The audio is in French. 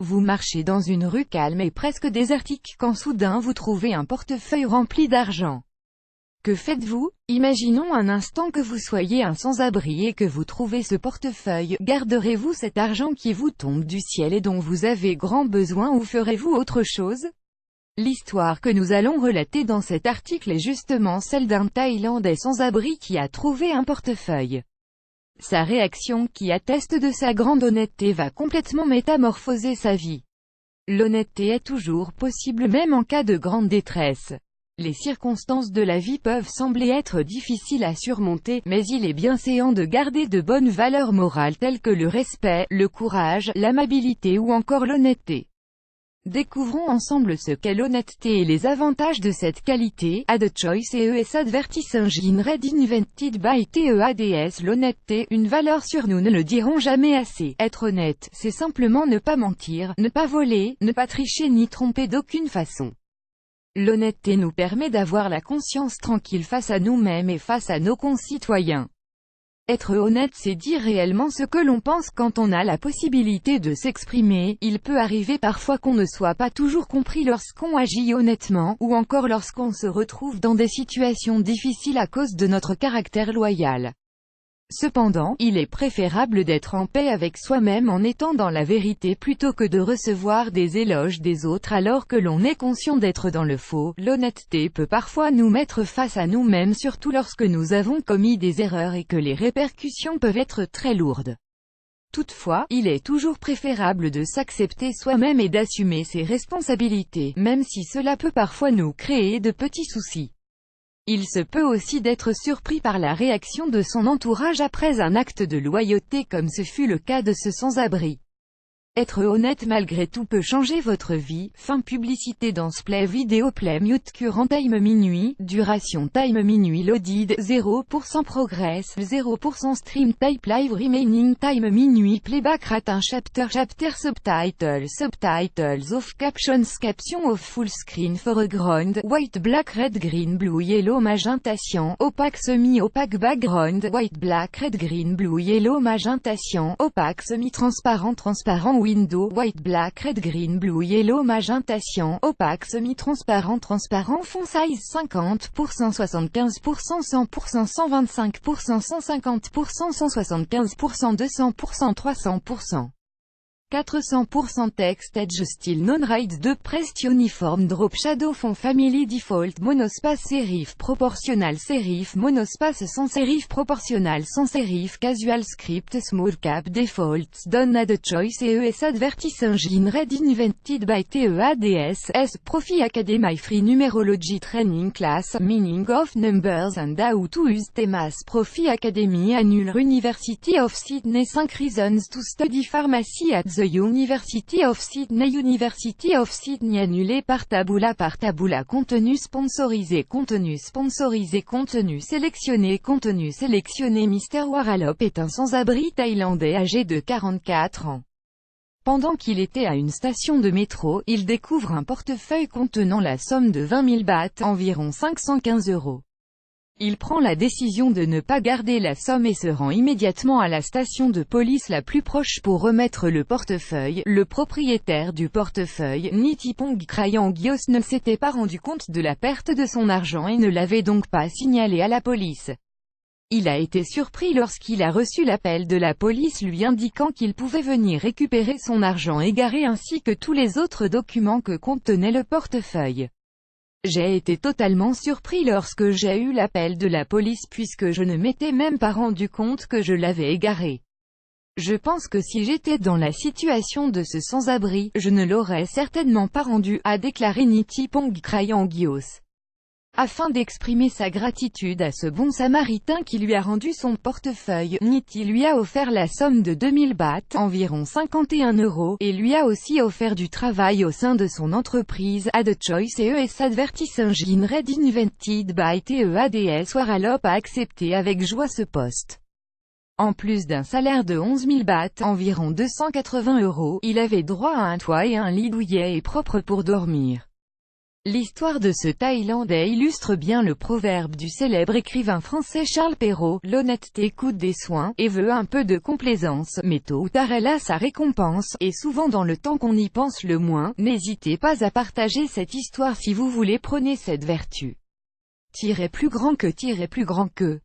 Vous marchez dans une rue calme et presque désertique quand soudain vous trouvez un portefeuille rempli d'argent. Que faites-vous? Imaginons un instant que vous soyez un sans-abri et que vous trouvez ce portefeuille. Garderez-vous cet argent qui vous tombe du ciel et dont vous avez grand besoin ou ferez-vous autre chose? L'histoire que nous allons relater dans cet article est justement celle d'un Thaïlandais sans-abri qui a trouvé un portefeuille. Sa réaction, qui atteste de sa grande honnêteté, va complètement métamorphoser sa vie. L'honnêteté est toujours possible même en cas de grande détresse. Les circonstances de la vie peuvent sembler être difficiles à surmonter, mais il est bienséant de garder de bonnes valeurs morales telles que le respect, le courage, l'amabilité ou encore l'honnêteté. Découvrons ensemble ce qu'est l'honnêteté et les avantages de cette qualité. A The Choice ES Advertising Red Invented by TEADS. L'honnêteté, une valeur sûre, nous ne le dirons jamais assez. Être honnête, c'est simplement ne pas mentir, ne pas voler, ne pas tricher ni tromper d'aucune façon. L'honnêteté nous permet d'avoir la conscience tranquille face à nous-mêmes et face à nos concitoyens. Être honnête, c'est dire réellement ce que l'on pense quand on a la possibilité de s'exprimer. Il peut arriver parfois qu'on ne soit pas toujours compris lorsqu'on agit honnêtement, ou encore lorsqu'on se retrouve dans des situations difficiles à cause de notre caractère loyal. Cependant, il est préférable d'être en paix avec soi-même en étant dans la vérité plutôt que de recevoir des éloges des autres alors que l'on est conscient d'être dans le faux. L'honnêteté peut parfois nous mettre face à nous-mêmes, surtout lorsque nous avons commis des erreurs et que les répercussions peuvent être très lourdes. Toutefois, il est toujours préférable de s'accepter soi-même et d'assumer ses responsabilités, même si cela peut parfois nous créer de petits soucis. Il se peut aussi d'être surpris par la réaction de son entourage après un acte de loyauté comme ce fut le cas de ce sans-abri. Être honnête malgré tout peut changer votre vie. Fin publicité dans Play Vidéo Play Mute Current Time minuit, duration time minuit loaded, 0% progress, 0% stream type live remaining time minuit playback rate 1 chapter subtitles off caption off full screen foreground, white black red green blue yellow magenta cyan, opaque semi-opaque background, white black red green blue yellow magenta cyan, opaque semi-transparent transparent window, white black red green blue yellow magenta cyan, opaque semi-transparent transparent font size 50%, 75%, 100%, 125%, 150%, 175%, 200%, 300%. 400% text edge style non-right 2 pressed uniform drop shadow font family default monospace serif proportional serif monospace sans serif proportional sans serif casual script small cap defaults done a The Choice ES Advertising Red Invented by TEADS S Profi Academy Free Numerology Training Class Meaning of Numbers and How to Use Themas Profi Academy Annual University of Sydney 5 Reasons to Study Pharmacy at the University of Sydney annulé par Taboola contenu sponsorisé contenu sélectionné Mr. Waralop est un sans-abri thaïlandais âgé de 44 ans. Pendant qu'il était à une station de métro, il découvre un portefeuille contenant la somme de 20 000 bahts, environ 515 €. Il prend la décision de ne pas garder la somme et se rend immédiatement à la station de police la plus proche pour remettre le portefeuille. Le propriétaire du portefeuille, Nitipong Krayangios, ne s'était pas rendu compte de la perte de son argent et ne l'avait donc pas signalé à la police. Il a été surpris lorsqu'il a reçu l'appel de la police lui indiquant qu'il pouvait venir récupérer son argent égaré ainsi que tous les autres documents que contenait le portefeuille. J'ai été totalement surpris lorsque j'ai eu l'appel de la police puisque je ne m'étais même pas rendu compte que je l'avais égaré. Je pense que si j'étais dans la situation de ce sans-abri, je ne l'aurais certainement pas rendu, a déclaré Nitipong Krayangios. Afin d'exprimer sa gratitude à ce bon samaritain qui lui a rendu son portefeuille, Niti lui a offert la somme de 2000 bahts, environ 51 €, et lui a aussi offert du travail au sein de son entreprise, A The Choice ES Advertising Red Invented by TEADS. Waralop a accepté avec joie ce poste. En plus d'un salaire de 11 000 bahts, environ 280 €, il avait droit à un toit et un lit douillet et propre pour dormir. L'histoire de ce Thaïlandais illustre bien le proverbe du célèbre écrivain français Charles Perrault: l'honnêteté coûte des soins, et veut un peu de complaisance, mais tôt ou tard elle a sa récompense, et souvent dans le temps qu'on y pense le moins. N'hésitez pas à partager cette histoire si vous voulez. Prenez cette vertu. Plus grand que.